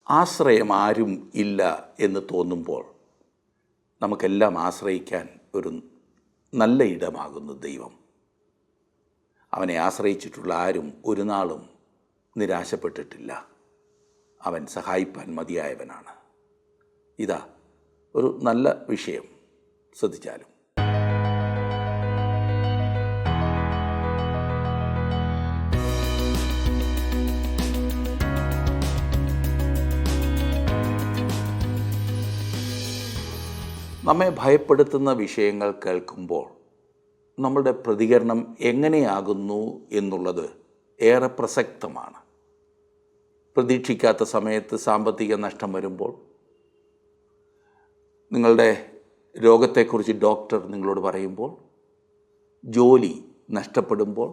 ആശ്രയം ആരും ഇല്ല എന്ന് തോന്നുമ്പോൾ നമുക്കെല്ലാം ആശ്രയിക്കാൻ ഒരു നല്ല ഇടമാകുന്നു ദൈവം. അവനെ ആശ്രയിച്ചിട്ടുള്ള ആരും ഒരു നാളും നിരാശപ്പെട്ടിട്ടില്ല. അവൻ സഹായിപ്പാൻ മതിയായവനാണ്. ഇതാ ഒരു നല്ല വിഷയം, ശ്രദ്ധിച്ചാലും. നമ്മെ ഭയപ്പെടുത്തുന്ന വിഷയങ്ങൾ കേൾക്കുമ്പോൾ നമ്മളുടെ പ്രതികരണം എങ്ങനെയാകുന്നു എന്നുള്ളത് ഏറെ പ്രസക്തമാണ്. പ്രതീക്ഷിക്കാത്ത സമയത്ത് സാമ്പത്തിക നഷ്ടം വരുമ്പോൾ, നിങ്ങളുടെ രോഗത്തെക്കുറിച്ച് ഡോക്ടർ നിങ്ങളോട് പറയുമ്പോൾ, ജോലി നഷ്ടപ്പെടുമ്പോൾ,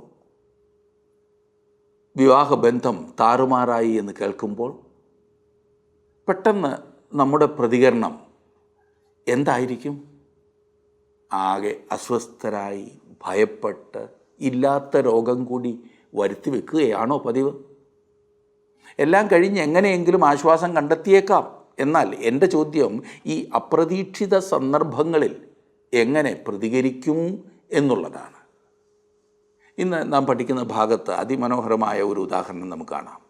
വിവാഹബന്ധം താറുമാറായി എന്ന് കേൾക്കുമ്പോൾ പെട്ടെന്ന് നമ്മുടെ പ്രതികരണം എന്തായിരിക്കും? ആകെ അസ്വസ്ഥരായി, ഭയപ്പെട്ട്, ഇല്ലാത്ത രോഗം കൂടി വരുത്തി വെക്കുകയാണോ പതിവ്? എല്ലാം കഴിഞ്ഞ് എങ്ങനെയെങ്കിലും ആശ്വാസം കണ്ടെത്തിയേക്കാം. എന്നാൽ എൻ്റെ ചോദ്യം, ഈ അപ്രതീക്ഷിത സന്ദർഭങ്ങളിൽ എങ്ങനെ പ്രതികരിക്കും എന്നുള്ളതാണ്. ഇന്ന് നാം പഠിക്കുന്ന ഭാഗത്ത് അതിമനോഹരമായ ഒരു ഉദാഹരണം നമുക്ക് കാണാം.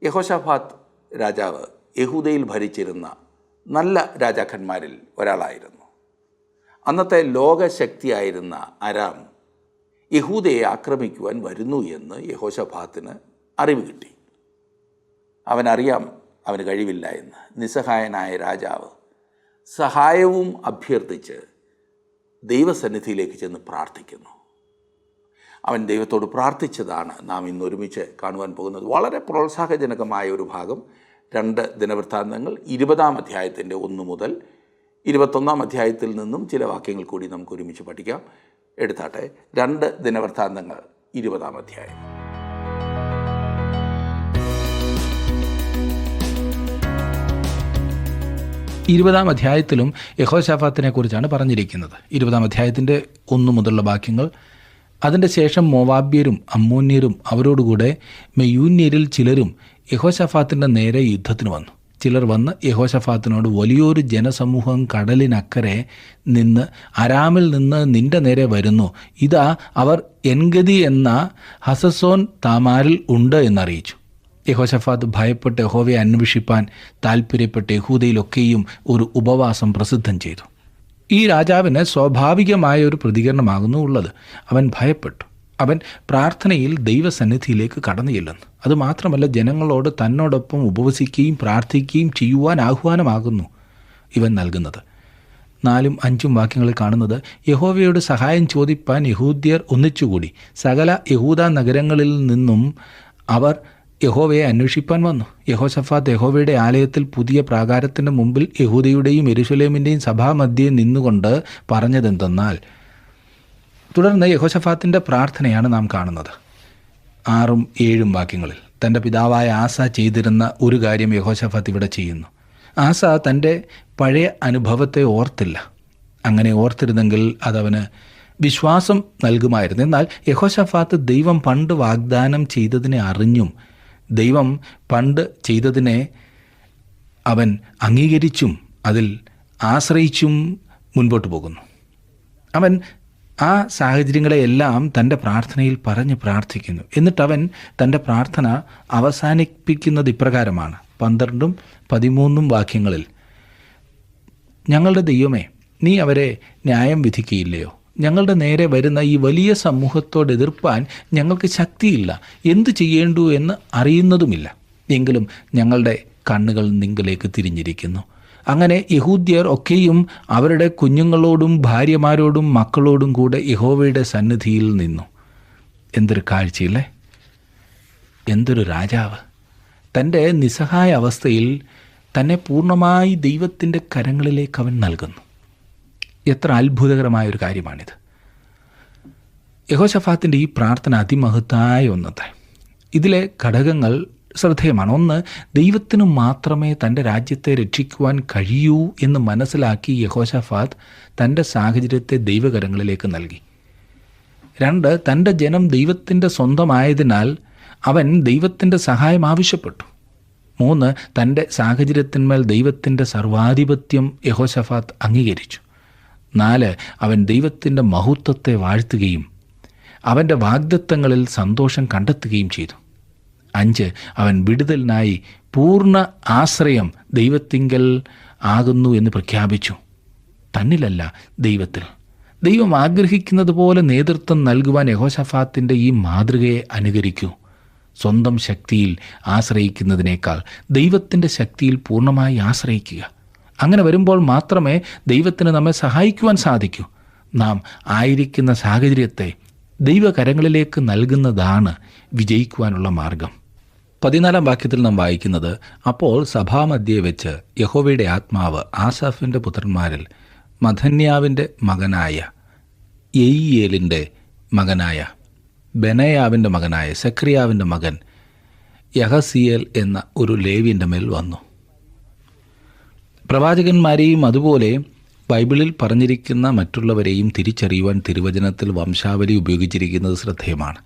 യഹോശാഫാത്ത് രാജാവ് യഹൂദയിൽ ഭരിച്ചിരുന്ന നല്ല രാജാക്കന്മാരിൽ ഒരാളായിരുന്നു. അന്നത്തെ ലോകശക്തിയായിരുന്ന അരാം യഹൂദയെ ആക്രമിക്കുവാൻ വരുന്നു എന്ന് യഹോശാഫാത്തിന് അറിവ് കിട്ടി. അവനറിയാം അവന് കഴിവില്ല എന്ന്. നിസ്സഹായനായ രാജാവ് സഹായവും അഭ്യർത്ഥിച്ച് ദൈവസന്നിധിയിലേക്ക് ചെന്ന് പ്രാർത്ഥിക്കുന്നു. അവൻ ദൈവത്തോട് പ്രാർത്ഥിച്ചതാണ് നാം ഇന്ന് ഒരുമിച്ച് കാണുവാൻ പോകുന്നത്. വളരെ പ്രോത്സാഹജനകമായ ഒരു ഭാഗം. 2 ദിനവൃത്താന്തങ്ങൾ 20-ാം അധ്യായത്തിൻ്റെ 1 മുതൽ 21-ാം അധ്യായത്തിൽ നിന്നും ചില വാക്യങ്ങൾ കൂടി നമുക്ക് ഒരുമിച്ച് പഠിക്കാം. എടുത്താട്ടെ, 2 ദിനവൃത്താന്തങ്ങൾ 20-ാം അധ്യായം. ഇരുപതാം അധ്യായത്തിലും യഹോശാഫാത്തിനെ കുറിച്ചാണ് പറഞ്ഞിരിക്കുന്നത്. 20-ാം അധ്യായത്തിൻ്റെ 1 മുതലുള്ള വാക്യങ്ങൾ. അതിൻ്റെ ശേഷം മോവാബ്യരും അമ്മോന്യരും അവരോടുകൂടെ മെയൂന്യരിൽ ചിലരും യഹോശാഫാത്തിൻ്റെ നേരെ യുദ്ധത്തിന് വന്നു. ചിലർ വന്ന് യഹോശാഫാത്തിനോട്, വലിയൊരു ജനസമൂഹം കടലിനക്കരെ നിന്ന് അരാമിൽ നിന്ന് നിന്റെ നേരെ വരുന്നു. ഇതാ അവർ എൻഗദി എന്ന ഹസസോൻ താമാരിൽ ഉണ്ട് എന്നറിയിച്ചു. യഹോശാഫാത്ത് ഭയപ്പെട്ട് യഹോവയെ അന്വേഷിപ്പാൻ താൽപ്പര്യപ്പെട്ട് യഹൂദയിലൊക്കെയും ഒരു ഉപവാസം പ്രസിദ്ധം ചെയ്തു. ഈ രാജാവിന് സ്വാഭാവികമായ ഒരു പ്രതികരണമാകുന്നു ഉള്ളത്. അവൻ ഭയപ്പെട്ടു. അവൻ പ്രാർത്ഥനയിൽ ദൈവസന്നിധിയിലേക്ക് കടന്നു ചെല്ലുന്നു. അതുമാത്രമല്ല, ജനങ്ങളോട് തന്നോടൊപ്പം ഉപവസിക്കുകയും പ്രാർത്ഥിക്കുകയും ചെയ്യുവാൻ ആഹ്വാനമാകുന്നു ഇവൻ നൽകുന്നത്. 4-5 വാക്യങ്ങളിൽ കാണുന്നത്, യഹോവയോട് സഹായം ചോദിപ്പാൻ യഹൂദ്യർ ഒന്നിച്ചുകൂടി. സകല യഹൂദ നഗരങ്ങളിൽ നിന്നും അവർ യഹോവയെ അന്വേഷിപ്പാൻ വന്നു. യഹോശാഫാത്ത് യഹോവയുടെ ആലയത്തിൽ പുതിയ പ്രാകാരത്തിൻ്റെ മുമ്പിൽ യഹൂദയുടെയും യെരൂശലേമിൻ്റെയും സഭാമധ്യേ നിന്നുകൊണ്ട് പറഞ്ഞതെന്തെന്നാൽ, തുടർന്ന് യഹോശാഫാത്തിൻ്റെ പ്രാർത്ഥനയാണ് നാം കാണുന്നത്. 6-7 വാക്യങ്ങളിൽ തൻ്റെ പിതാവായ ആസ ചെയ്തിരുന്ന ഒരു കാര്യം യഹോശാഫാത്ത് ഇവിടെ ചെയ്യുന്നു. ആസ തൻ്റെ പഴയ അനുഭവത്തെ ഓർത്തില്ല. അങ്ങനെ ഓർത്തിരുന്നെങ്കിൽ അതവന് വിശ്വാസം നൽകുമായിരുന്നു. എന്നാൽ യഹോശാഫാത്ത് ദൈവം പണ്ട് വാഗ്ദാനം ചെയ്തതിനെ അറിഞ്ഞും ദൈവം പണ്ട് ചെയ്തതിനെ അവൻ അംഗീകരിച്ചും അതിൽ ആശ്രയിച്ചും മുൻപോട്ട് പോകുന്നു. അവൻ ആ സാഹചര്യങ്ങളെയെല്ലാം തൻ്റെ പ്രാർത്ഥനയിൽ പറഞ്ഞ് പ്രാർത്ഥിക്കുന്നു. എന്നിട്ടവൻ തൻ്റെ പ്രാർത്ഥന അവസാനിപ്പിക്കുന്നത് ഇപ്രകാരമാണ്. 12-13 വാക്യങ്ങളിൽ, ഞങ്ങളുടെ ദൈവമേ, നീ അവരെ ന്യായം വിധിക്കുകയില്ലയോ? ഞങ്ങളുടെ നേരെ വരുന്ന ഈ വലിയ സമൂഹത്തോട് എതിർപ്പാൻ ഞങ്ങൾക്ക് ശക്തിയില്ല. എന്തു ചെയ്യേണ്ടു എന്ന് അറിയുന്നതുമില്ല. എങ്കിലും ഞങ്ങളുടെ കണ്ണുകൾ നിങ്കലേക്ക് തിരിഞ്ഞിരിക്കുന്നു. അങ്ങനെ യഹൂദ്യർ ഒക്കെയും അവരുടെ കുഞ്ഞുങ്ങളോടും ഭാര്യമാരോടും മക്കളോടും കൂടെ യഹോവയുടെ സന്നിധിയിൽ നിന്നു. എന്തൊരു കാഴ്ചയില്ലേ! എന്തൊരു രാജാവ്! തൻ്റെ നിസ്സഹായ അവസ്ഥയിൽ തന്നെ പൂർണ്ണമായി ദൈവത്തിൻ്റെ കരങ്ങളിലേക്ക് അവൻ നൽകുന്നു. എത്ര അത്ഭുതകരമായൊരു കാര്യമാണിത്! യഹോശാഫാത്തിൻ്റെ ഈ പ്രാർത്ഥന അതിമഹത്തായ ഒന്നത്തെ. ഇതിലെ ഘടകങ്ങൾ ശ്രദ്ധേയമാണ്. 1, ദൈവത്തിനു മാത്രമേ തൻ്റെ രാജ്യത്തെ രക്ഷിക്കുവാൻ കഴിയൂ എന്ന് മനസ്സിലാക്കി യഹോശാഫാത്ത് തൻ്റെ സാഹചര്യത്തെ ദൈവകരങ്ങളിലേക്ക് നൽകി. 2, തൻ്റെ ജനം ദൈവത്തിൻ്റെ സ്വന്തമായതിനാൽ അവൻ ദൈവത്തിൻ്റെ സഹായം ആവശ്യപ്പെട്ടു. 3, തൻ്റെ സാഹചര്യത്തിന്മേൽ ദൈവത്തിൻ്റെ സർവാധിപത്യം യഹോശഫാത്ത് അംഗീകരിച്ചു. 4, അവൻ ദൈവത്തിൻ്റെ മഹത്വത്തെ വാഴ്ത്തുകയും അവൻ്റെ വാഗ്ദത്തങ്ങളിൽ സന്തോഷം കണ്ടെത്തുകയും ചെയ്തു. 5, അവൻ വിടുതലിനായി പൂർണ്ണ ആശ്രയം ദൈവത്തിങ്കൽ ആകുന്നു എന്ന് പ്രഖ്യാപിച്ചു. തന്നിലല്ല, ദൈവത്തിൽ. ദൈവം ആഗ്രഹിക്കുന്നത് പോലെ നേതൃത്വം നൽകുവാൻ യഹോശഫാത്തിൻ്റെ ഈ മാതൃകയെ അനുകരിക്കൂ. സ്വന്തം ശക്തിയിൽ ആശ്രയിക്കുന്നതിനേക്കാൾ ദൈവത്തിൻ്റെ ശക്തിയിൽ പൂർണ്ണമായി ആശ്രയിക്കുക. അങ്ങനെ വരുമ്പോൾ മാത്രമേ ദൈവത്തിന് നമ്മെ സഹായിക്കുവാൻ സാധിക്കൂ. നാം ആയിരിക്കുന്ന സാഹചര്യത്തെ ദൈവകരങ്ങളിലേക്ക് നൽകുന്നതാണ് വിജയിക്കുവാനുള്ള മാർഗം. 14 വാക്യത്തിൽ നാം വായിക്കുന്നത്, അപ്പോൾ സഭാമധ്യേ വെച്ച് യഹോവയുടെ ആത്മാവ് ആസാഫിൻ്റെ പുത്രന്മാരിൽ മഥന്യാവിൻ്റെ മകനായ യെയിയേലിൻ്റെ മകനായ ബെനയാവിൻ്റെ മകനായ സെക്രിയാവിൻ്റെ മകൻ യഹസിയേൽ എന്ന ഒരു ലേവ്യൻ്റെ മേൽ വന്നു. പ്രവാചകന്മാരെയും അതുപോലെ ബൈബിളിൽ പറഞ്ഞിരിക്കുന്ന മറ്റുള്ളവരെയും തിരിച്ചറിയുവാൻ തിരുവചനത്തിൽ വംശാവലി ഉപയോഗിച്ചിരിക്കുന്നത് ശ്രദ്ധേയമാണ്.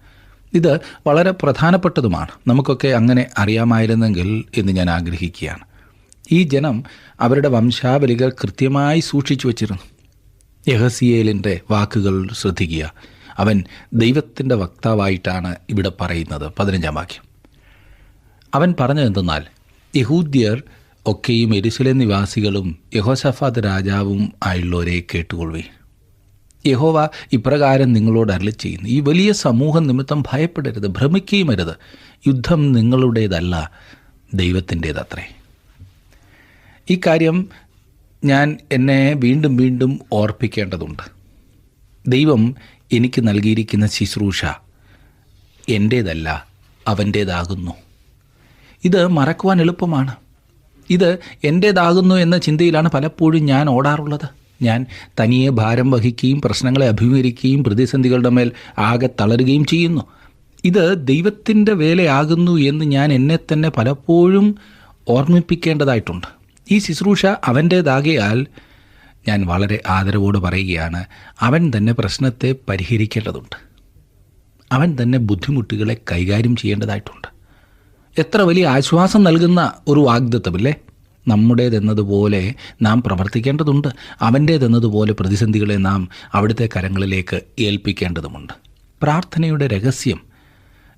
ഇത് വളരെ പ്രധാനപ്പെട്ടതുമാണ്. നമുക്കൊക്കെ അങ്ങനെ അറിയാമായിരുന്നെങ്കിൽ എന്ന് ഞാൻ ആഗ്രഹിക്കുകയാണ്. ഈ ജനം അവരുടെ വംശാവലികൾ കൃത്യമായി സൂക്ഷിച്ചു വച്ചിരുന്നു. യഹസിയേലിൻ്റെ വാക്കുകൾ ശ്രദ്ധിക്കുക. അവൻ ദൈവത്തിൻ്റെ വക്താവായിട്ടാണ് ഇവിടെ പറയുന്നത്. 15 വാക്യം. അവൻ പറഞ്ഞതെന്തെന്നാൽ, യഹൂദ്യർ ഒക്കെയും യെരൂശലേം നിവാസികളും യഹോശഫാത്ത് രാജാവും ആയുള്ളവരെ കേട്ടുകൊള്ളുവീൻ. യഹോവ ഇപ്രകാരം നിങ്ങളോട് അരുളിച്ചെയ്യുന്നു, ഈ വലിയ സമൂഹം നിമിത്തം ഭയപ്പെടരുത്, ഭ്രമിക്കുകയും അരുത്. യുദ്ധം നിങ്ങളുടേതല്ല, ദൈവത്തിൻ്റേതത്രേ. ഈ കാര്യം ഞാൻ എന്നെ വീണ്ടും വീണ്ടും ഓർപ്പിക്കേണ്ടതുണ്ട്. ദൈവം എനിക്ക് നൽകിയിരിക്കുന്ന ശുശ്രൂഷ എൻ്റേതല്ല, അവൻ്റേതാകുന്നു. ഇത് മറക്കുവാൻ എളുപ്പമാണ്. ഇത് എൻ്റേതാകുന്നു എന്ന ചിന്തയിലാണ് പലപ്പോഴും ഞാൻ ഓടാറുള്ളത്. ഞാൻ തനിയെ ഭാരം വഹിക്കുകയും പ്രശ്നങ്ങളെ അഭിമുഖീകരിക്കുകയും പ്രതിസന്ധികളുടെ മേൽ ആകെ തളരുകയും ചെയ്യുന്നു. ഇത് ദൈവത്തിൻ്റെ വേലയാകുന്നു എന്ന് ഞാൻ എന്നെ തന്നെ പലപ്പോഴും ഓർമ്മിപ്പിക്കേണ്ടതായിട്ടുണ്ട്. ഈ ശുശ്രൂഷ അവൻ്റേതാകയാൽ ഞാൻ വളരെ ആദരവോട് പറയുകയാണ്, അവൻ തന്നെ പ്രശ്നത്തെ പരിഹരിക്കേണ്ടതുണ്ട്. അവൻ തന്നെ ബുദ്ധിമുട്ടുകളെ കൈകാര്യം ചെയ്യേണ്ടതായിട്ടുണ്ട്. എത്ര വലിയ ആശ്വാസം നൽകുന്ന ഒരു വാഗ്ദത്തമില്ലേ? നമ്മുടേതെന്നതുപോലെ നാം പ്രവർത്തിക്കേണ്ടതുണ്ട്. അവൻ്റേതെന്നതുപോലെ പ്രതിസന്ധികളെ നാം അവിടുത്തെ കരങ്ങളിലേക്ക് ഏൽപ്പിക്കേണ്ടതുമുണ്ട്. പ്രാർത്ഥനയുടെ രഹസ്യം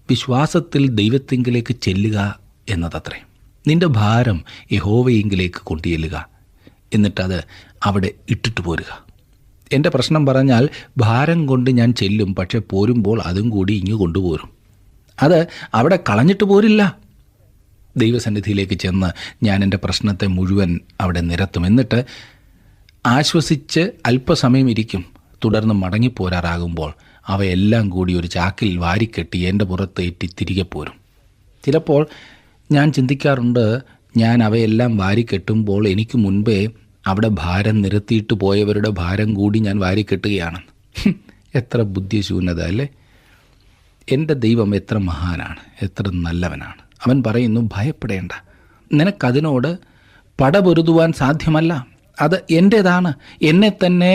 വിശ്വാസത്തിൽ ദൈവത്തിങ്കിലേക്ക് ചെല്ലുക എന്നതത്രേ. നിന്റെ ഭാരം യഹോവയെങ്കിലേക്ക് കൊണ്ടുചെല്ലുക, എന്നിട്ടത് അവിടെ ഇട്ടിട്ട് പോരുക. എൻ്റെ പ്രശ്നം പറഞ്ഞാൽ ഭാരം കൊണ്ട് ഞാൻ ചെല്ലും, പക്ഷെ പോരുമ്പോൾ അതും കൂടി ഇങ്ങ് കൊണ്ടുപോരും. അത് അവിടെ കളഞ്ഞിട്ട് പോരില്ല. ദൈവസന്നിധിയിലേക്ക് ചെന്ന് ഞാൻ എൻ്റെ പ്രശ്നത്തെ മുഴുവൻ അവിടെ നിരത്തും. എന്നിട്ട് ആശ്വസിച്ച് അല്പസമയം ഇരിക്കും. തുടർന്ന് മടങ്ങിപ്പോരാറാകുമ്പോൾ അവയെല്ലാം കൂടി ഒരു ചാക്കിൽ വാരിക്കെട്ടി എൻ്റെ പുറത്തേറ്റി തിരികെ പോരും. ചിലപ്പോൾ ഞാൻ ചിന്തിക്കാറുണ്ട്, ഞാൻ അവയെല്ലാം വാരിക്കെട്ടുമ്പോൾ എനിക്ക് മുൻപേ അവിടെ ഭാരം നിരത്തിയിട്ട് പോയവരുടെ ഭാരം കൂടി ഞാൻ വാരിക്കെട്ടുകയാണെന്ന്. എത്ര ബുദ്ധിശൂന്യത അല്ലേ! എൻ്റെ ദൈവം എത്ര മഹാനാണ്, എത്ര നല്ലവനാണ്. അവൻ പറയുന്നു, ഭയപ്പെടേണ്ട, നിനക്കതിനോട് പടപൊരുതുവാൻ സാധ്യമല്ല. അത് എൻ്റേതാണ്. എന്നെ തന്നെ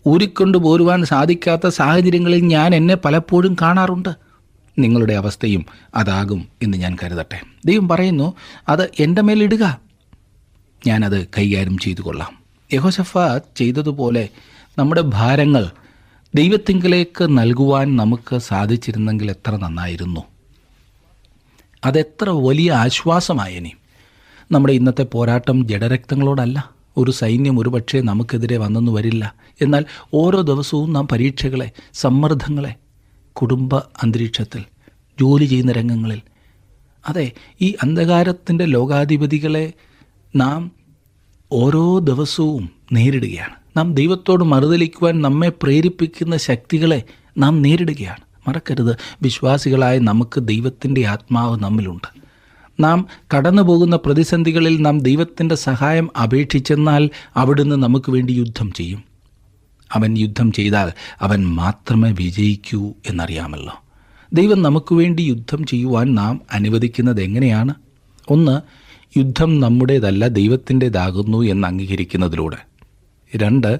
ഊരിക്കൊണ്ടു പോരുവാൻ സാധിക്കാത്ത സാഹചര്യങ്ങളിൽ ഞാൻ എന്നെ പലപ്പോഴും കാണാറുണ്ട്. നിങ്ങളുടെ അവസ്ഥയും അതാകും എന്ന് ഞാൻ കരുതട്ടെ. ദൈവം പറയുന്നു, അത് എൻ്റെ മേലിടുക, ഞാനത് കൈകാര്യം ചെയ്തു കൊള്ളാം. യഹോശഫാത്ത് ചെയ്തതുപോലെ നമ്മുടെ ഭാരങ്ങൾ ദൈവത്തിങ്കിലേക്ക് നൽകുവാൻ നമുക്ക് സാധിച്ചിരുന്നെങ്കിൽ എത്ര നന്നായിരുന്നു. അതെത്ര വലിയ ആശ്വാസമായേനെ. നമ്മുടെ ഇന്നത്തെ പോരാട്ടം ജഡരക്തങ്ങളോടല്ല. ഒരു സൈന്യം ഒരുപക്ഷെ നമുക്കെതിരെ വന്നെന്നു വരില്ല. എന്നാൽ ഓരോ ദിവസവും നാം പരീക്ഷകളെ, സമ്മർദ്ദങ്ങളെ, കുടുംബ അന്തരീക്ഷത്തിൽ, ജോലി ചെയ്യുന്ന രംഗങ്ങളിൽ, അതെ, ഈ അന്ധകാരത്തിൻ്റെ ലോകാധിപതികളെ നാം ഓരോ ദിവസവും നേരിടുകയാണ്. നാം ദൈവത്തോട് മറുതലിക്കുവാൻ നമ്മെ പ്രേരിപ്പിക്കുന്ന ശക്തികളെ നാം നേരിടുകയാണ്. മറക്കരുത്, വിശ്വാസികളായ നമുക്ക് ദൈവത്തിൻ്റെ ആത്മാവ് നമ്മിലുണ്ട്. നാം കടന്നു പോകുന്ന പ്രതിസന്ധികളിൽ നാം ദൈവത്തിൻ്റെ സഹായം അപേക്ഷിച്ചെന്നാൽ അവിടുന്ന് നമുക്ക് വേണ്ടി യുദ്ധം ചെയ്യും. അവൻ യുദ്ധം ചെയ്താൽ അവൻ മാത്രമേ വിജയിക്കൂ എന്നറിയാമല്ലോ. ദൈവം നമുക്ക് വേണ്ടി യുദ്ധം ചെയ്യുവാൻ നാം അനുവദിക്കുന്നത് എങ്ങനെയാണ്? 1, യുദ്ധം നമ്മുടേതല്ല, ദൈവത്തിൻ്റേതാകുന്നു എന്ന് അംഗീകരിക്കുന്നതിലൂടെ. 2,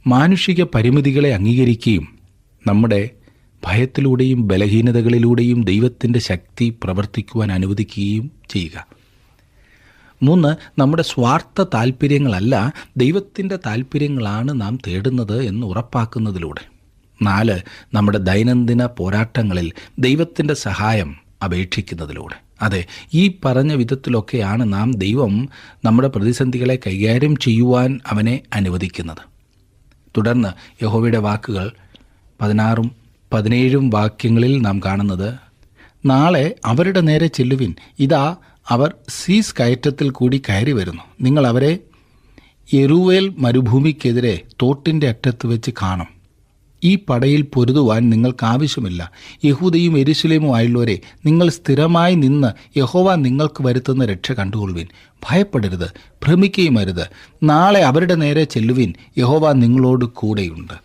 മാനുഷിക പരിമിതികളെ അംഗീകരിക്കുകയും നമ്മുടെ ഭയത്തിലൂടെയും ബലഹീനതകളിലൂടെയും ദൈവത്തിൻ്റെ ശക്തി പ്രവർത്തിക്കുവാൻ അനുവദിക്കുകയും ചെയ്യുക. 3, നമ്മുടെ സ്വാർത്ഥ താല്പര്യങ്ങളല്ല, ദൈവത്തിൻ്റെ താല്പര്യങ്ങളാണ് നാം തേടുന്നത് എന്ന് ഉറപ്പാക്കുന്നതിലൂടെ. 4, നമ്മുടെ ദൈനംദിന പോരാട്ടങ്ങളിൽ ദൈവത്തിൻ്റെ സഹായം അപേക്ഷിക്കുന്നതിലൂടെ. അതെ, ഈ പറഞ്ഞ വിധത്തിലൊക്കെയാണ് നാം ദൈവം നമ്മുടെ പ്രതിസന്ധികളെ കൈകാര്യം ചെയ്യുവാൻ അവനെ അനുവദിക്കുന്നത്. തുടർന്ന് യഹോവയുടെ വാക്കുകൾ 16ഉം 17ഉം വാക്യങ്ങളിൽ നാം കാണുന്നത്, നാളെ അവരുടെ നേരെ ചെല്ലുവിൻ, ഇതാ അവർ സീസ് കയറ്റത്തിൽ കൂടി കയറി വരുന്നു. നിങ്ങൾ അവരെ യെരൂവേൽ മരുഭൂമിക്കെതിരെ തോട്ടിൻ്റെ അറ്റത്ത് വെച്ച് കാണും. ഈ പടയിൽ പൊരുതുവാൻ നിങ്ങൾക്കാവശ്യമില്ല. യഹൂദയും യെരൂശലേമും ആയുള്ളവരെ, നിങ്ങൾ സ്ഥിരമായി നിന്ന് യഹോവ നിങ്ങൾക്ക് വരുത്തുന്ന രക്ഷ കണ്ടുകൊള്ളുവിൻ. ഭയപ്പെടരുത്, ഭ്രമിക്കുകയും അരുത്. നാളെ അവരുടെ നേരെ ചെല്ലുവിൻ, യഹോവ നിങ്ങളോട് കൂടെയുണ്ട്.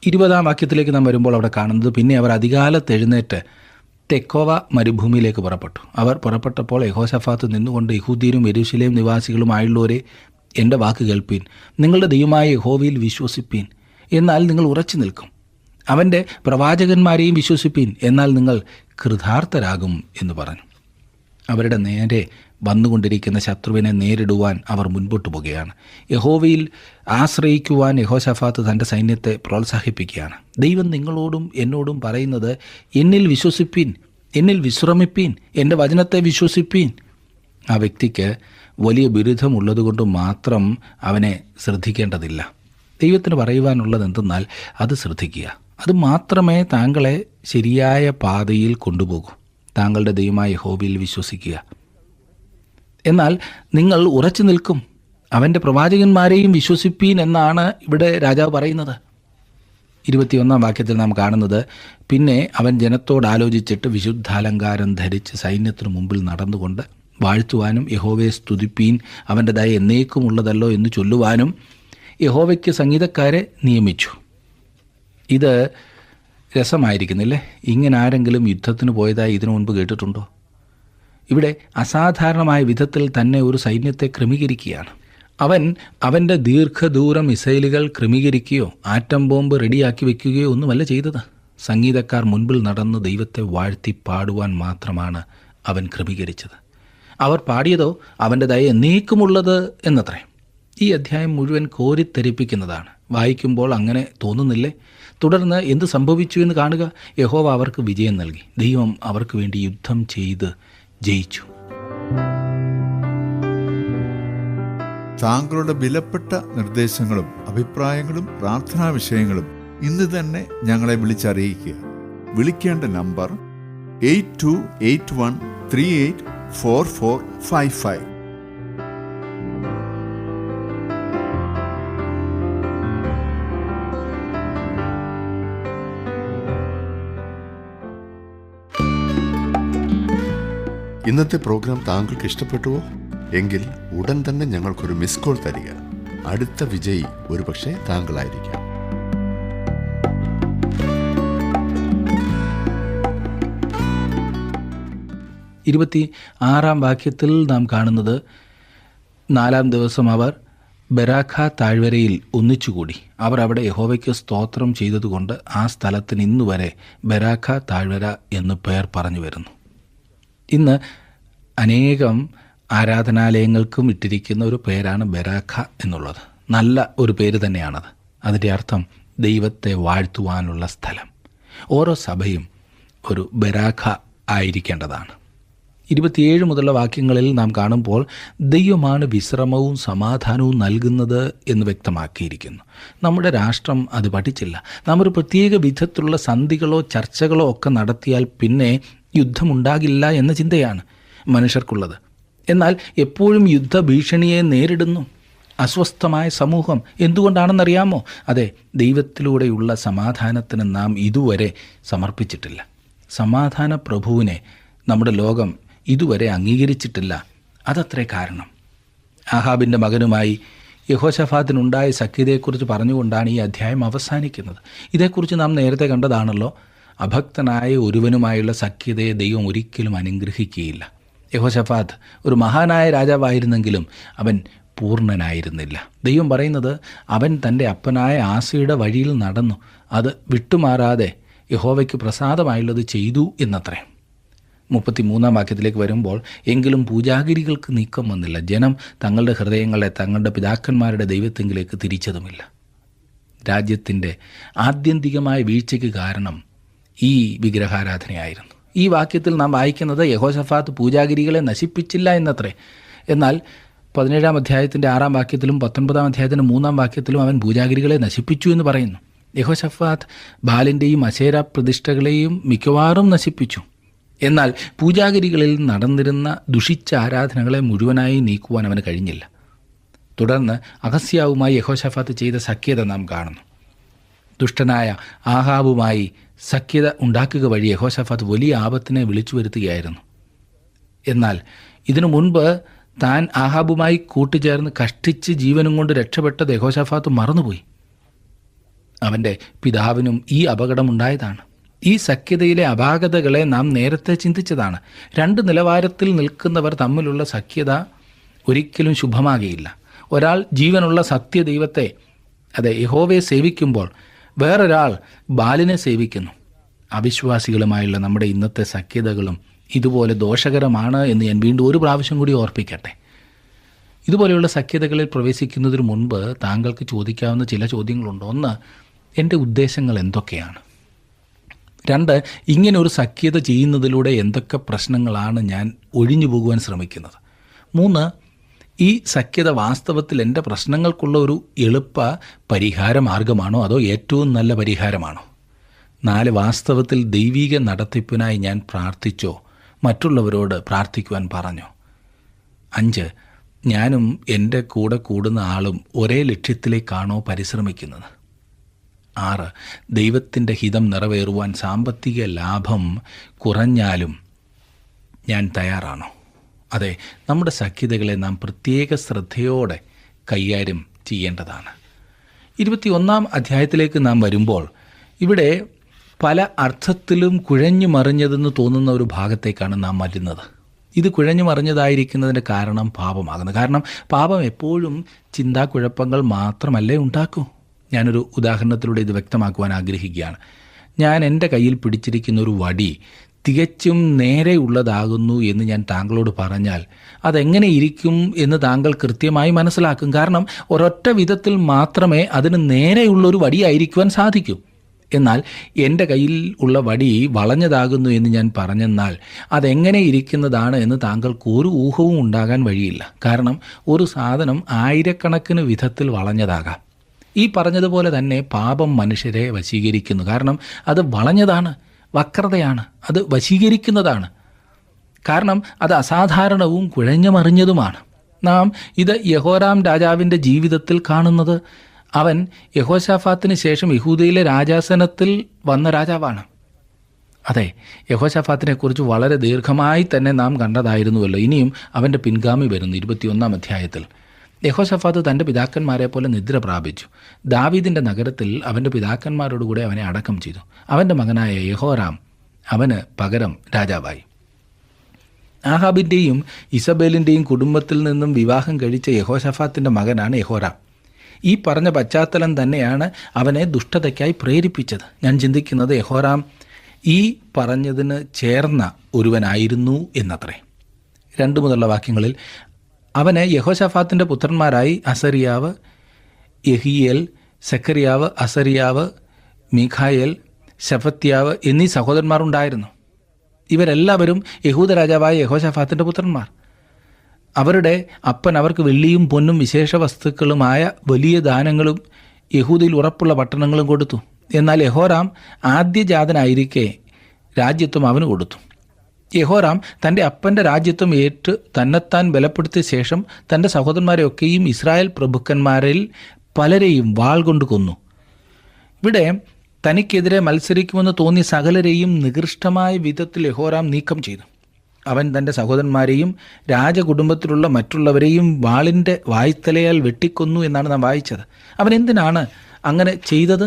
20-ാം വാക്യത്തിലേക്ക് നാം വരുമ്പോൾ അവിടെ കാണുന്നത്, പിന്നെ അവർ അതികാലത്ത് എഴുന്നേറ്റ് തെക്കോവ മരുഭൂമിയിലേക്ക് പുറപ്പെട്ടു. അവർ പുറപ്പെട്ടപ്പോൾ യഹോശഫാത്ത് നിന്നുകൊണ്ട്, യഹൂദ്യരും യെരൂശലേം നിവാസികളുമായുള്ളവരെ, എൻ്റെ വാക്ക് കേൾപ്പീൻ. നിങ്ങളുടെ ദൈവമായ യഹോവയിൽ വിശ്വസിപ്പീൻ, എന്നാൽ നിങ്ങൾ ഉറച്ചു നിൽക്കും. അവൻ്റെ പ്രവാചകന്മാരെയും വിശ്വസിപ്പീൻ, എന്നാൽ നിങ്ങൾ കൃതാർത്ഥരാകും എന്ന് പറഞ്ഞു. അവരുടെ നേരെ വന്നുകൊണ്ടിരിക്കുന്ന ശത്രുവിനെ നേരിടുവാൻ അവർ മുൻപോട്ട് പോകുകയാണ്. യഹോവയിൽ ആശ്രയിക്കുവാൻ യഹോശഫാത്ത് തൻ്റെ സൈന്യത്തെ പ്രോത്സാഹിപ്പിക്കുകയാണ്. ദൈവം നിങ്ങളോടും എന്നോടും പറയുന്നത്, എന്നിൽ വിശ്വസിപ്പീൻ, എന്നിൽ വിശ്രമിപ്പീൻ, എൻ്റെ വചനത്തെ വിശ്വസിപ്പീൻ. ആ വ്യക്തിക്ക് വലിയ ബിരുദമുള്ളതുകൊണ്ട് മാത്രം അവനെ ശ്രദ്ധിക്കേണ്ടതില്ല. ദൈവത്തിന് പറയുവാനുള്ളത് എന്തെന്നാൽ അത് ശ്രദ്ധിക്കുക. അത് മാത്രമേ താങ്കളെ ശരിയായ പാതയിൽ കൊണ്ടുപോകൂ. താങ്കളുടെ ദൈവമായ യഹോവയിൽ വിശ്വസിക്കുക, എന്നാൽ നിങ്ങൾ ഉറച്ചു നിൽക്കും. അവൻ്റെ പ്രവാചകന്മാരെയും വിശ്വസിപ്പീൻ എന്നാണ് ഇവിടെ രാജാവ് പറയുന്നത്. 21-ാം വാക്യത്തിൽ നാം കാണുന്നത്, പിന്നെ അവൻ ജനത്തോട് ആലോചിച്ചിട്ട് വിശുദ്ധാലങ്കാരം ധരിച്ച് സൈന്യത്തിനു മുമ്പിൽ നടന്നുകൊണ്ട് വാഴ്ത്തുവാനും യഹോവയെ സ്തുതിപ്പീൻ, അവൻ്റെ ദയ എന്നേക്കുമുള്ളതല്ലോ എന്ന് ചൊല്ലുവാനും യഹോവയ്ക്ക് സംഗീതക്കാരെ നിയമിച്ചു. ഇത് രസമായിരിക്കുന്നില്ലേ? ഇങ്ങനെ ആരെങ്കിലും യുദ്ധത്തിന് പോയതായി ഇതിനു മുൻപ് കേട്ടിട്ടുണ്ടോ? ഇവിടെ അസാധാരണമായ വിധത്തിൽ തന്നെ ഒരു സൈന്യത്തെ ക്രമീകരിക്കുകയാണ്. അവൻ അവൻ്റെ ദീർഘദൂര മിസൈലുകൾ ക്രമീകരിക്കുകയോ ആറ്റം ബോംബ് റെഡിയാക്കി വയ്ക്കുകയോ ഒന്നുമല്ല ചെയ്തത്. സംഗീതക്കാർ മുൻപിൽ നടന്ന് ദൈവത്തെ വാഴ്ത്തി പാടുവാൻ മാത്രമാണ് അവൻ ക്രമീകരിച്ചത്. അവർ പാടിയതോ അവൻ്റെ ദയ എന്നേക്കുമുള്ളത് എന്നത്രേ. ഈ അധ്യായം മുഴുവൻ കോരിത്തെരിപ്പിക്കുന്നതാണ്. വായിക്കുമ്പോൾ അങ്ങനെ തോന്നുന്നില്ലേ? തുടർന്ന് എന്ത് സംഭവിച്ചു എന്ന് കാണുക. യഹോവ അവർക്ക് വിജയം നൽകി. ദൈവം അവർക്ക് വേണ്ടി യുദ്ധം ചെയ്ത് ജയിച്ചു. താങ്കളുടെ വിലപ്പെട്ട നിർദ്ദേശങ്ങളും അഭിപ്രായങ്ങളും പ്രാർത്ഥനാ വിഷയങ്ങളും ഇന്ന് തന്നെ ഞങ്ങളെ വിളിച്ചറിയിക്കുക. വിളിക്കേണ്ട നമ്പർ 8281384455. ഇന്നത്തെ പ്രോഗ്രാം താങ്കൾക്ക് ഇഷ്ടപ്പെട്ടുവോ? എങ്കിൽ ഉടൻ തന്നെ ഞങ്ങൾക്കൊരു മിസ് കോൾ തരിക. അടുത്ത വിജയി ഒരുപക്ഷെ താങ്കളായിരിക്കാം. 26-ാം വാക്യത്തിൽ നാം കാണുന്നത്, 4-ാം ദിവസം അവർ ബെരാഖ താഴ്വരയിൽ ഒന്നിച്ചുകൂടി. അവർ അവിടെ യഹോവയ്ക്ക് സ്തോത്രം ചെയ്തതുകൊണ്ട് ആ സ്ഥലത്തിന് ഇന്നുവരെ ബെരാഖ താഴ്വര എന്ന് പേർ പറഞ്ഞു വരുന്നു. ഇന്ന് അനേകം ആരാധനാലയങ്ങൾക്കും ഇട്ടിരിക്കുന്ന ഒരു പേരാണ് ബെരാഖ എന്നുള്ളത്. നല്ല ഒരു പേര് തന്നെയാണത്. അതിൻ്റെ അർത്ഥം ദൈവത്തെ വാഴ്ത്തുവാനുള്ള സ്ഥലം. ഓരോ സഭയും ഒരു ബെരാഖ ആയിരിക്കേണ്ടതാണ്. 27 മുതലുള്ള വാക്യങ്ങളിൽ നാം കാണുമ്പോൾ ദൈവമാണ് വിശ്രമവും സമാധാനവും നൽകുന്നത് എന്ന് വ്യക്തമാക്കിയിരിക്കുന്നു. നമ്മുടെ രാഷ്ട്രം അത് പഠിച്ചില്ല. നാം ഒരു പ്രത്യേക വിധത്തിലുള്ള സന്ധികളോ ചർച്ചകളോ ഒക്കെ നടത്തിയാൽ പിന്നെ യുദ്ധമുണ്ടാകില്ല എന്ന ചിന്തയാണ് മനുഷ്യർക്കുള്ളത്. എന്നാൽ എപ്പോഴും യുദ്ധഭീഷണിയെ നേരിടുന്നു അസ്വസ്ഥമായ സമൂഹം. എന്തുകൊണ്ടാണെന്നറിയാമോ? അതെ, ദൈവത്തിലൂടെയുള്ള സമാധാനത്തിന് നാം ഇതുവരെ സമർപ്പിച്ചിട്ടില്ല. സമാധാന പ്രഭുവിനെ നമ്മുടെ ലോകം ഇതുവരെ അംഗീകരിച്ചിട്ടില്ല. അതത്രേ കാരണം. ആഹാബിൻ്റെ മകനുമായി യഹോശഫാത്തിനുണ്ടായ സഖ്യതയെക്കുറിച്ച് പറഞ്ഞുകൊണ്ടാണ് ഈ അധ്യായം അവസാനിക്കുന്നത്. ഇതേക്കുറിച്ച് നാം നേരത്തെ കണ്ടതാണല്ലോ. അഭക്തനായ ഒരുവനുമായുള്ള സഖ്യതയെ ദൈവം ഒരിക്കലും അനുഗ്രഹിക്കുകയില്ല. യഹോശഫാത്ത് ഒരു മഹാനായ രാജാവായിരുന്നെങ്കിലും അവൻ പൂർണ്ണനായിരുന്നില്ല. ദൈവം പറയുന്നത് അവൻ തൻ്റെ അപ്പനായ ആസയുടെ വഴിയിൽ നടന്നു, അത് വിട്ടുമാറാതെ യഹോവയ്ക്ക് പ്രസാദമായുള്ളത് ചെയ്തു എന്നത്രേ. 33 വാക്യത്തിലേക്ക് വരുമ്പോൾ, എങ്കിലും പൂജാഗിരികൾക്ക് നീക്കം വന്നില്ല, ജനം തങ്ങളുടെ ഹൃദയങ്ങളെ തങ്ങളുടെ പിതാക്കന്മാരുടെ ദൈവത്തെങ്കിലേക്ക് തിരിച്ചതുമില്ല. രാജ്യത്തിൻ്റെ ആത്യന്തികമായ വീഴ്ചയ്ക്ക് കാരണം ഈ വിഗ്രഹാരാധനയായിരുന്നു. ഈ വാക്യത്തിൽ നാം വായിക്കുന്നത് യഹോശഫാത്ത് പൂജാഗിരികളെ നശിപ്പിച്ചില്ല എന്നത്രേ. എന്നാൽ 17 അധ്യായത്തിൻ്റെ 6 വാക്യത്തിലും 19 അധ്യായത്തിൻ്റെ 3 വാക്യത്തിലും അവൻ പൂജാഗിരികളെ നശിപ്പിച്ചു എന്ന് പറയുന്നു. യഹോശഫാത്ത് ബാലിൻ്റെയും അശേര പ്രതിഷ്ഠകളെയും മിക്കവാറും നശിപ്പിച്ചു. എന്നാൽ പൂജാഗിരികളിൽ നടന്നിരുന്ന ദുഷിച്ച ആരാധനകളെ മുഴുവനായി നീക്കുവാൻ അവന് കഴിഞ്ഞില്ല. തുടർന്ന് അഹസ്യാവുമായി യഹോശഫാത്ത് ചെയ്ത സഖ്യത നാം കാണുന്നു. ദുഷ്ടനായ ആഹാബുമായി സഖ്യത ഉണ്ടാക്കുക വഴി യഹോശഫാത്ത് വലിയ ആപത്തിനെ വിളിച്ചു വരുത്തുകയായിരുന്നു. എന്നാൽ ഇതിനു മുൻപ് താൻ ആഹാബുമായി കൂട്ടുചേർന്ന് കഷ്ടിച്ച് ജീവനും കൊണ്ട് രക്ഷപ്പെട്ടത് യഹോശഫാത്ത് മറന്നുപോയി. അവൻ്റെ പിതാവിനും ഈ അപകടമുണ്ടായതാണ്. ഈ സഖ്യതയിലെ അപാകതകളെ നാം നേരത്തെ ചിന്തിച്ചതാണ്. 2 നിലവാരത്തിൽ നിൽക്കുന്നവർ തമ്മിലുള്ള സഖ്യത ഒരിക്കലും ശുഭമാകുകയില്ല. ഒരാൾ ജീവനുള്ള സത്യദൈവത്തെ, അതെ യഹോവയെ സേവിക്കുമ്പോൾ വേറൊരാൾ ബാലിനെ സേവിക്കുന്നു. അവിശ്വാസികളുമായുള്ള നമ്മുടെ ഇന്നത്തെ സഖ്യതകളും ഇതുപോലെ ദോഷകരമാണ് എന്ന് ഞാൻ വീണ്ടും ഒരു പ്രാവശ്യം കൂടി ഓർപ്പിക്കട്ടെ. ഇതുപോലെയുള്ള സഖ്യതകളിൽ പ്രവേശിക്കുന്നതിന് മുൻപ് താങ്കൾക്ക് ചോദിക്കാവുന്ന ചില ചോദ്യങ്ങളുണ്ട്. 1, എൻ്റെ ഉദ്ദേശങ്ങൾ എന്തൊക്കെയാണ്? 2, ഇങ്ങനെ ഒരു സഖ്യത ചെയ്യുന്നതിലൂടെ എന്തൊക്കെ പ്രശ്നങ്ങളാണ് ഞാൻ ഒഴിഞ്ഞു പോകുവാൻ ശ്രമിക്കുന്നത്? 3, ഈ സഖ്യത വാസ്തവത്തിൽ എൻ്റെ പ്രശ്നങ്ങൾക്കുള്ള ഒരു എളുപ്പ പരിഹാര മാർഗമാണോ അതോ ഏറ്റവും നല്ല പരിഹാരമാണോ? 4, വാസ്തവത്തിൽ ദൈവിക നടത്തിപ്പിനായി ഞാൻ പ്രാർത്ഥിച്ചോ മറ്റുള്ളവരോട് പ്രാർത്ഥിക്കുവാൻ പറഞ്ഞോ? 5, ഞാനും എൻ്റെ കൂടെ കൂടുന്ന ആളും ഒരേ ലക്ഷ്യത്തിലേക്കാണോ പരിശ്രമിക്കുന്നത്? 6, ദൈവത്തിൻ്റെ ഹിതം നിറവേറുവാൻ സാമ്പത്തിക ലാഭം കുറഞ്ഞാലും ഞാൻ തയ്യാറാണോ? അതെ, നമ്മുടെ സഖ്യതകളെ നാം പ്രത്യേക ശ്രദ്ധയോടെ കൈകാര്യം ചെയ്യേണ്ടതാണ്. 21 അധ്യായത്തിലേക്ക് നാം വരുമ്പോൾ ഇവിടെ പല അർത്ഥത്തിലും കുഴഞ്ഞു മറിഞ്ഞതെന്ന് തോന്നുന്ന ഒരു ഭാഗത്തേക്കാണ് നാം വരുന്നത്. ഇത് കുഴഞ്ഞു മറിഞ്ഞതായിരിക്കുന്നതിൻ്റെ കാരണം പാപമാകുന്നു. കാരണം പാപം എപ്പോഴും ചിന്താക്കുഴപ്പങ്ങൾ മാത്രമല്ലേ ഉണ്ടാക്കൂ. ഞാനൊരു ഉദാഹരണത്തിലൂടെ ഇത് വ്യക്തമാക്കുവാൻ ആഗ്രഹിക്കുകയാണ്. ഞാൻ എൻ്റെ കയ്യിൽ പിടിച്ചിരിക്കുന്ന ഒരു വടി തികച്ചും നേരെയുള്ളതാകുന്നു എന്ന് ഞാൻ താങ്കളോട് പറഞ്ഞാൽ അതെങ്ങനെ ഇരിക്കും എന്ന് താങ്കൾ കൃത്യമായി മനസ്സിലാക്കും. കാരണം ഒരൊറ്റ വിധത്തിൽ മാത്രമേ അതിന് നേരെയുള്ളൊരു വടിയായിരിക്കുവാൻ സാധിക്കൂ. എന്നാൽ എൻ്റെ കയ്യിൽ ഉള്ള വടി വളഞ്ഞതാകുന്നു എന്ന് ഞാൻ പറഞ്ഞെന്നാൽ അതെങ്ങനെ ഇരിക്കുന്നതാണ് എന്ന് താങ്കൾക്ക് ഒരു ഊഹവും ഉണ്ടാകാൻ വഴിയില്ല. കാരണം ഒരു സാധനം ആയിരക്കണക്കിന് വിധത്തിൽ വളഞ്ഞതാകാം. ഈ പറഞ്ഞതുപോലെ തന്നെ പാപം മനുഷ്യരെ വശീകരിക്കുന്നു. കാരണം അത് വളഞ്ഞതാണ്, വക്രതയാണ്, അത് വശീകരിക്കുന്നതാണ്. കാരണം അത് അസാധാരണവും കുഴഞ്ഞുമറിഞ്ഞതുമാണ്. നാം ഇത് യഹോരാം രാജാവിൻ്റെ ജീവിതത്തിൽ കാണുന്നത്. അവൻ യഹോശാഫാത്തിന് ശേഷം യഹൂദയിലെ രാജാസനത്തിൽ വന്ന രാജാവാണ്. അതെ, യഹോശാഫാത്തിനെക്കുറിച്ച് വളരെ ദീർഘമായി തന്നെ നാം കണ്ടതായിരുന്നുവല്ലോ. ഇനിയും അവൻ്റെ പിൻഗാമി വരുന്നു. 21 അധ്യായത്തിൽ യഹോശാഫാത്ത് തൻ്റെ പിതാക്കന്മാരെ പോലെ നിദ്ര പ്രാപിച്ചു. ദാവീദിൻ്റെ നഗരത്തിൽ അവൻ്റെ പിതാക്കന്മാരോടുകൂടെ അവനെ അടക്കം ചെയ്തു. അവൻ്റെ മകനായ യഹോരാം അവന് പകരം രാജാവായി. ആഹാബിൻ്റെയും ഇസബേലിൻ്റെയും കുടുംബത്തിൽ നിന്നും വിവാഹം കഴിച്ച യഹോശാഫാത്തിൻ്റെ മകനാണ് യഹോരാം. ഈ പറഞ്ഞ പശ്ചാത്തലം തന്നെയാണ് അവനെ ദുഷ്ടതയ്ക്കായി പ്രേരിപ്പിച്ചത്. ഞാൻ ചിന്തിക്കുന്നത് യഹോരാം ഈ പറഞ്ഞതിന് ചേർന്ന ഒരുവനായിരുന്നു എന്നത്രേ. 2 മുതലുള്ള വാക്യങ്ങളിൽ അവന് യഹോശാഫാത്തിൻ്റെ പുത്രന്മാരായി അസരിയാവ്, യഹിയേൽ, സെക്കറിയാവ്, അസരിയാവ്, മീഖായേൽ, ശഫത്യാവ് എന്നീ സഹോദരന്മാരുണ്ടായിരുന്നു. ഇവരെല്ലാവരും യഹൂദ രാജാവായ യഹോശാഫാത്തിൻ്റെ പുത്രന്മാർ. അവരുടെ അപ്പൻ അവർക്ക് വെള്ളിയും പൊന്നും വിശേഷ വസ്തുക്കളുമായ വലിയ ദാനങ്ങളും യഹൂദയിൽ ഉറപ്പുള്ള പട്ടണങ്ങളും കൊടുത്തു. എന്നാൽ യഹോരാം ആദ്യജാതനായിരിക്കെ രാജ്യത്വം അവന് കൊടുത്തു. യഹോരാം തൻ്റെ അപ്പൻ്റെ രാജ്യത്വം ഏറ്റ് തന്നെത്താൻ ബലപ്പെടുത്തിയ ശേഷം തൻ്റെ സഹോദരന്മാരെയൊക്കെയും ഇസ്രായേൽ പ്രഭുക്കന്മാരിൽ പലരെയും വാൾ കൊണ്ട് കൊന്നു. ഇവിടെ തനിക്കെതിരെ മത്സരിക്കുമെന്ന് തോന്നിയ സകലരെയും നികൃഷ്ടമായ വിധത്തിൽ യഹോരാം നീക്കം ചെയ്തു. അവൻ തൻ്റെ സഹോദരന്മാരെയും രാജകുടുംബത്തിലുള്ള മറ്റുള്ളവരെയും വാളിൻ്റെ വായ്ത്തലയാൽ വെട്ടിക്കൊന്നു എന്നാണ് നാം വായിച്ചത്. അവൻ എന്തിനാണ് അങ്ങനെ ചെയ്തത്?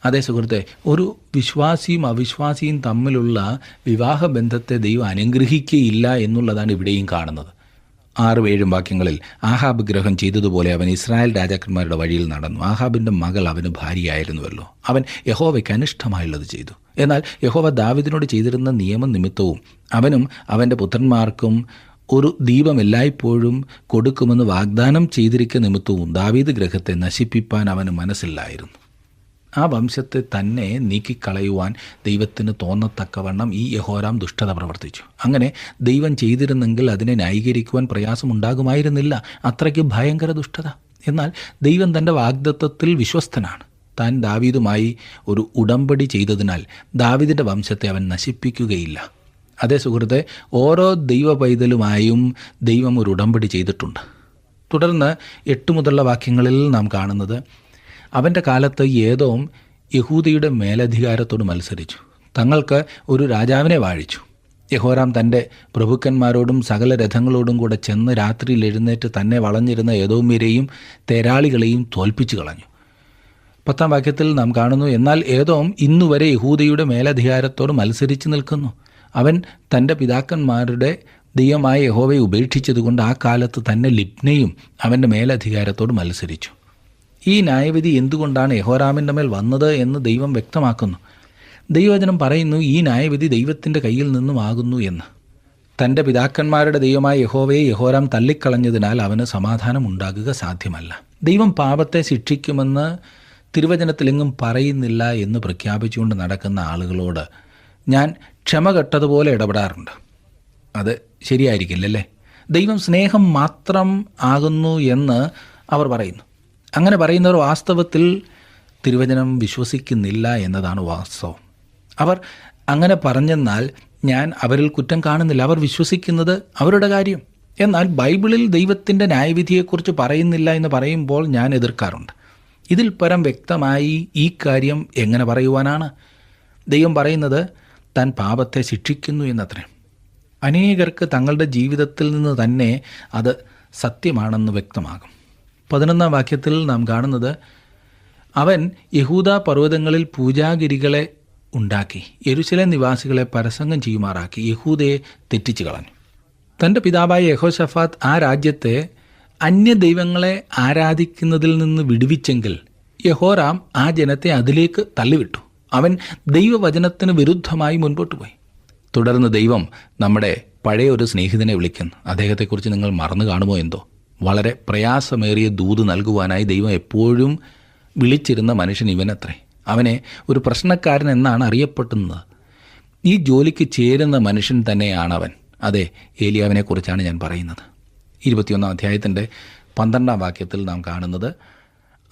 അതേ സുഹൃത്തെ, ഒരു വിശ്വാസിയും അവിശ്വാസിയും തമ്മിലുള്ള വിവാഹബന്ധത്തെ ദൈവം അനുഗ്രഹിക്കുകയില്ല എന്നുള്ളതാണ് ഇവിടെയും കാണുന്നത്. 6-7 വാക്യങ്ങളിൽ ആഹാബ് ഗ്രഹം ചെയ്തതുപോലെ അവൻ ഇസ്രായേൽ രാജാക്കന്മാരുടെ വഴിയിൽ നടന്നു. ആഹാബിൻ്റെ മകൾ അവന് ഭാര്യയായിരുന്നുവല്ലോ. അവൻ യഹോവയ്ക്ക് അനിഷ്ടമായുള്ളത് ചെയ്തു. എന്നാൽ യഹോവ ദാവീദിനോട് ചെയ്തിരുന്ന നിയമനിമിത്തവും അവനും അവൻ്റെ പുത്രന്മാർക്കും ഒരു ദീപം എല്ലായ്പ്പോഴും കൊടുക്കുമെന്ന് വാഗ്ദാനം ചെയ്തിരിക്കുന്ന നിമിത്തവും ദാവീദ് ഗൃഹത്തെ നശിപ്പിപ്പാൻ അവന് മനസ്സില്ലായിരുന്നു. ആ വംശത്തെ തന്നെ നീക്കിക്കളയുവാൻ ദൈവത്തിന് തോന്നത്തക്കവണ്ണം ഈ യഹോരാം ദുഷ്ടത പ്രവർത്തിച്ചു. അങ്ങനെ ദൈവം ചെയ്തിരുന്നെങ്കിൽ അതിനെ ന്യായീകരിക്കുവാൻ പ്രയാസമുണ്ടാകുമായിരുന്നില്ല. അത്രയ്ക്ക് ഭയങ്കര ദുഷ്ടത. എന്നാൽ ദൈവം തൻ്റെ വാഗ്ദത്തത്തിൽ വിശ്വസ്തനാണ്. താൻ ദാവീദുമായി ഒരു ഉടമ്പടി ചെയ്തതിനാൽ ദാവീദിൻ്റെ വംശത്തെ അവൻ നശിപ്പിക്കുകയില്ല. അതേ സുഹൃത്തെ, ഓരോ ദൈവ പൈതലുമായും ദൈവം ഒരു ഉടമ്പടി ചെയ്തിട്ടുണ്ട്. തുടർന്ന് 8 മുതലുള്ള വാക്യങ്ങളിൽ നാം കാണുന്നത്, അവൻ്റെ കാലത്ത് ഏദോം യഹൂദയുടെ മേലധികാരത്തോട് മത്സരിച്ചു, തങ്ങൾക്ക് ഒരു രാജാവിനെ വാഴിച്ചു. യഹോരാം തൻ്റെ പ്രഭുക്കന്മാരോടും സകല രഥങ്ങളോടും കൂടെ ചെന്ന് രാത്രിയിൽ എഴുന്നേറ്റ് തന്നെ വളഞ്ഞിരുന്ന ഏദോമ്യരെയും തേരാളികളെയും തോൽപ്പിച്ചു കളഞ്ഞു. 10-ാം വാക്യത്തിൽ നാം കാണുന്നു, എന്നാൽ ഏദോം ഇന്നുവരെ യഹൂദയുടെ മേലധികാരത്തോട് മത്സരിച്ച് നിൽക്കുന്നു. അവൻ തൻ്റെ പിതാക്കന്മാരുടെ ദൈവമായ യഹോവയെ ഉപേക്ഷിച്ചതുകൊണ്ട് ആ കാലത്ത് തന്നെ ലിബ്നയും അവൻ്റെ മേലധികാരത്തോട് മത്സരിച്ചു. ഈ ന്യായവിധി എന്തുകൊണ്ടാണ് യഹോരാമിൻ്റെ മേൽ വന്നത് എന്ന് ദൈവം വ്യക്തമാക്കുന്നു. ദൈവവചനം പറയുന്നു, ഈ ന്യായവിധി ദൈവത്തിൻ്റെ കയ്യിൽ നിന്നുമാകുന്നു എന്ന്. തൻ്റെ പിതാക്കന്മാരുടെ ദൈവമായ യഹോവയെ യഹോരാം തള്ളിക്കളഞ്ഞതിനാൽ അവന് സമാധാനം ഉണ്ടാകുക സാധ്യമല്ല. ദൈവം പാപത്തെ ശിക്ഷിക്കുമെന്ന് തിരുവചനത്തിലെങ്ങും പറയുന്നില്ല എന്ന് പ്രഖ്യാപിച്ചുകൊണ്ട് നടക്കുന്ന ആളുകളോട് ഞാൻ ക്ഷമ കെട്ടതുപോലെ ഇടപെടാറുണ്ട്. അത് ശരിയായിരിക്കില്ലല്ലേ? ദൈവം സ്നേഹം മാത്രം ആകുന്നു എന്ന് അവർ പറയുന്നു. അങ്ങനെ പറയുന്നവർ വാസ്തവത്തിൽ തിരുവചനം വിശ്വസിക്കുന്നില്ല എന്നതാണ് വാസ്തവം. അവർ അങ്ങനെ പറഞ്ഞെന്നാൽ ഞാൻ അവരിൽ കുറ്റം കാണുന്നില്ല. അവർ വിശ്വസിക്കുന്നത് അവരുടെ കാര്യം. എന്നാൽ ബൈബിളിൽ ദൈവത്തിൻ്റെ ന്യായവിധിയെക്കുറിച്ച് പറയുന്നില്ല എന്ന് പറയുമ്പോൾ ഞാൻ എതിർക്കാറുണ്ട്. ഇതിൽ പരം വ്യക്തമായി ഈ കാര്യം എങ്ങനെ പറയുവാനാണ്? ദൈവം പറയുന്നത് താൻ പാപത്തെ ശിക്ഷിക്കുന്നു എന്നത്രേ. അനേകർക്ക് തങ്ങളുടെ ജീവിതത്തിൽ നിന്ന് തന്നെ അത് സത്യമാണെന്ന് വ്യക്തമാകും. 11-ാം വാക്യത്തിൽ നാം കാണുന്നത്, അവൻ യഹൂദ പർവ്വതങ്ങളിൽ പൂജാഗിരികളെ ഉണ്ടാക്കി യെരൂശലേം നിവാസികളെ പരസംഗം ചെയ്യുമാറാക്കി യഹൂദയെ തെറ്റിച്ചു കളഞ്ഞു. തൻ്റെ പിതാവായ യഹോശഫാത്ത് ആ രാജ്യത്തെ അന്യദൈവങ്ങളെ ആരാധിക്കുന്നതിൽ നിന്ന് വിടുവിച്ചെങ്കിൽ യഹോരാം ആ ജനത്തെ അതിലേക്ക് തള്ളിവിട്ടു. അവൻ ദൈവവചനത്തിന് വിരുദ്ധമായി മുൻപോട്ട് പോയി. തുടർന്ന് ദൈവം നമ്മുടെ പഴയ ഒരു സ്നേഹിതനെ വിളിക്കുന്നു. അദ്ദേഹത്തെക്കുറിച്ച് നിങ്ങൾ മറന്നു കാണുമോ എന്തോ? വളരെ പ്രയാസമേറിയ ദൂത് നൽകുവാനായി ദൈവം എപ്പോഴും വിളിച്ചിരുന്ന മനുഷ്യൻ ഇവനത്രേ. അവനെ ഒരു പ്രശ്നക്കാരൻ എന്നാണ് അറിയപ്പെടുന്നത്. ഈ ജോലിക്ക് ചേരുന്ന മനുഷ്യൻ തന്നെയാണവൻ. അതെ, ഏലിയാവിനെക്കുറിച്ചാണ് ഞാൻ പറയുന്നത്. 21-ാം അധ്യായത്തിൻ്റെ 12-ാം വാക്യത്തിൽ നാം കാണുന്നത്,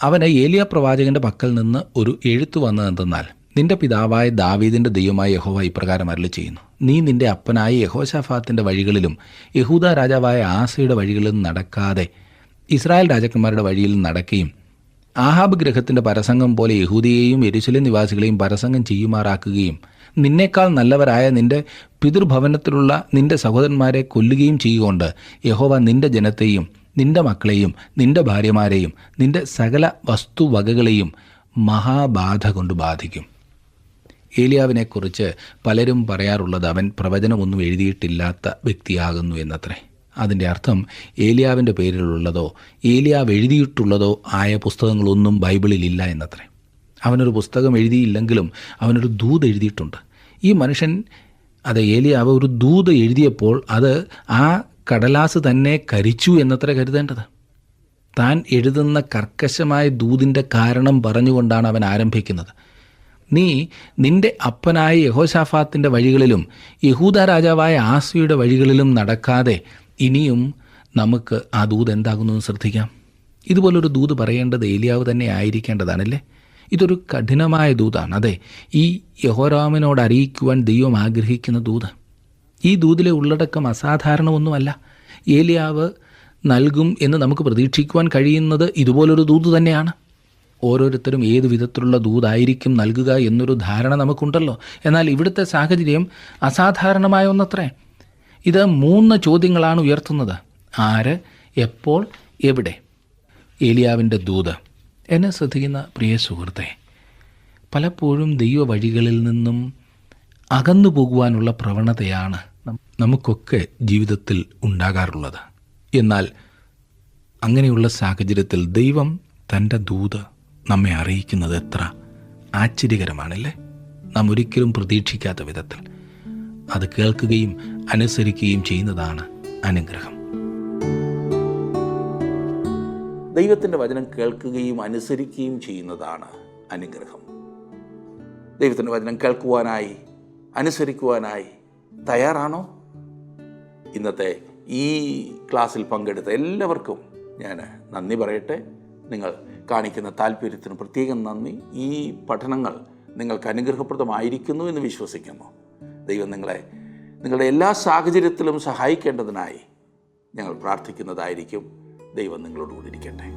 അവന് ഏലിയ പ്രവാചകൻ്റെ പക്കൽ നിന്ന് ഒരു എഴുത്ത് വന്നതെന്തെന്നാൽ, നിന്റെ പിതാവായ ദാവീദിൻ്റെ ദൈവമായ യഹോവ ഇപ്രകാരം അരുളി ചെയ്യുന്നു, നീ നിന്റെ അപ്പനായ യഹോശാഫാത്തിൻ്റെ വഴികളിലും യഹൂദ രാജാവായ ആസയുടെ വഴികളിലും നടക്കാതെ ഇസ്രായേൽ രാജാക്കന്മാരുടെ വഴിയിൽ നടക്കുകയും ആഹാബ് ഗൃഹത്തിൻ്റെ പരസംഗം പോലെ യഹൂദിയെയും യെരൂശലേം നിവാസികളെയും പരസംഗം ചെയ്യുമാറാക്കുകയും നിന്നേക്കാൾ നല്ലവരായ നിന്റെ പിതൃഭവനത്തിലുള്ള നിന്റെ സഹോദരന്മാരെ കൊല്ലുകയും ചെയ്യുകൊണ്ട് യഹോവ നിന്റെ ജനത്തെയും നിന്റെ മക്കളെയും നിന്റെ ഭാര്യമാരെയും നിന്റെ സകല വസ്തുവകകളെയും മഹാബാധ കൊണ്ട് ബാധിക്കും. ഏലിയാവിനെക്കുറിച്ച് പലരും പറയാറുള്ളത് അവൻ പ്രവചനമൊന്നും എഴുതിയിട്ടില്ലാത്ത വ്യക്തിയാകുന്നു എന്നത്രേ. അതിൻ്റെ അർത്ഥം ഏലിയാവിൻ്റെ പേരിലുള്ളതോ ഏലിയാവ് എഴുതിയിട്ടുള്ളതോ ആയ പുസ്തകങ്ങളൊന്നും ബൈബിളിലില്ല എന്നത്രേ. അവനൊരു പുസ്തകം എഴുതിയില്ലെങ്കിലും അവനൊരു ദൂത് എഴുതിയിട്ടുണ്ട്. ഈ മനുഷ്യൻ, അത് ഏലിയാവ് ഒരു ദൂത് എഴുതിയപ്പോൾ അത് ആ കടലാസ് തന്നെ കരിച്ചു എന്നത്രേ കരുതേണ്ടത്. താൻ എഴുതുന്ന കർക്കശമായ ദൂതിൻ്റെ കാരണം പറഞ്ഞുകൊണ്ടാണ് അവൻ ആരംഭിക്കുന്നത്. നീ നിന്റെ അപ്പനായ യഹോശാഫാത്തിൻ്റെ വഴികളിലും യഹൂദ രാജാവായ ആസയുടെ വഴികളിലും നടക്കാതെ ഇനിയും നമുക്ക് ആ ദൂത് എന്താകുന്നു ശ്രദ്ധിക്കാം. ഇതുപോലൊരു ദൂത് പറയേണ്ടത് ഏലിയാവ് തന്നെ ആയിരിക്കേണ്ടതാണല്ലേ? ഇതൊരു കഠിനമായ ദൂതാണ്. അതെ, ഈ യഹോരാമിനോട് അറിയിക്കുവാൻ ദൈവം ആഗ്രഹിക്കുന്ന ദൂത്. ഈ ദൂതിലെ ഉള്ളടക്കം അസാധാരണമൊന്നുമല്ല. ഏലിയാവ് നൽകും എന്ന് നമുക്ക് പ്രതീക്ഷിക്കുവാൻ കഴിയുന്നത് ഇതുപോലൊരു ദൂത് തന്നെയാണ്. ഓരോരുത്തരും ഏതു വിധത്തിലുള്ള ദൂതായിരിക്കും നൽകുക എന്നൊരു ധാരണ നമുക്കുണ്ടല്ലോ. എന്നാൽ ഇവിടുത്തെ സാഹചര്യം അസാധാരണമായ ഒന്നത്രേ. ഇത് 3 ചോദ്യങ്ങളാണ് ഉയർത്തുന്നത്. ആര്, എപ്പോൾ, എവിടെ? ഏലിയാവിൻ്റെ ദൂത്. എന്നെ ശ്രദ്ധിക്കുന്ന പ്രിയ സുഹൃത്തെ, പലപ്പോഴും ദൈവ വഴികളിൽ നിന്നും അകന്നു പോകുവാനുള്ള പ്രവണതയാണ് നമുക്കൊക്കെ ജീവിതത്തിൽ ഉണ്ടാകാറുള്ളത്. എന്നാൽ അങ്ങനെയുള്ള സാഹചര്യത്തിൽ ദൈവം തൻ്റെ ദൂത് നമ്മെ അറിയിക്കുന്നത് എത്ര ആശ്ചര്യകരമാണല്ലേ? നാം ഒരിക്കലും പ്രതീക്ഷിക്കാത്ത വിധത്തിൽ. അത് കേൾക്കുകയും അനുസരിക്കുകയും ചെയ്യുന്നതാണ് അനുഗ്രഹം. ദൈവത്തിൻ്റെ വചനം കേൾക്കുകയും അനുസരിക്കുകയും ചെയ്യുന്നതാണ് അനുഗ്രഹം. ദൈവത്തിൻ്റെ വചനം കേൾക്കുവാനായി, അനുസരിക്കുവാനായി തയ്യാറാണോ? ഇന്നത്തെ ഈ ക്ലാസ്സിൽ പങ്കെടുത്ത എല്ലാവർക്കും ഞാൻ നന്ദി പറയട്ടെ. നിങ്ങൾ കാണിക്കുന്ന താല്പര്യത്തിന് പ്രത്യേകം നന്ദി. ഈ പഠനങ്ങൾ നിങ്ങൾക്ക് അനുഗ്രഹപ്രദമായിരിക്കുന്നു എന്ന് വിശ്വസിക്കുന്നു. ദൈവം നിങ്ങളെ നിങ്ങളുടെ എല്ലാ സാഹചര്യത്തിലും സഹായിക്കേണ്ടതിനായി ഞങ്ങൾ പ്രാർത്ഥിക്കുന്നതായിരിക്കും. ദൈവം നിങ്ങളോടുകൂടി ഇരിക്കട്ടെ.